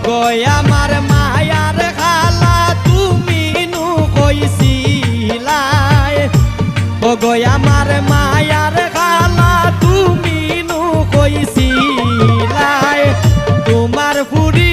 গয় আমার মায়ার খালা তুমি নু কইছিলাই ও গয় আমার মায়ার খালা তুমি নু কইছিলাই তোমার ফুরি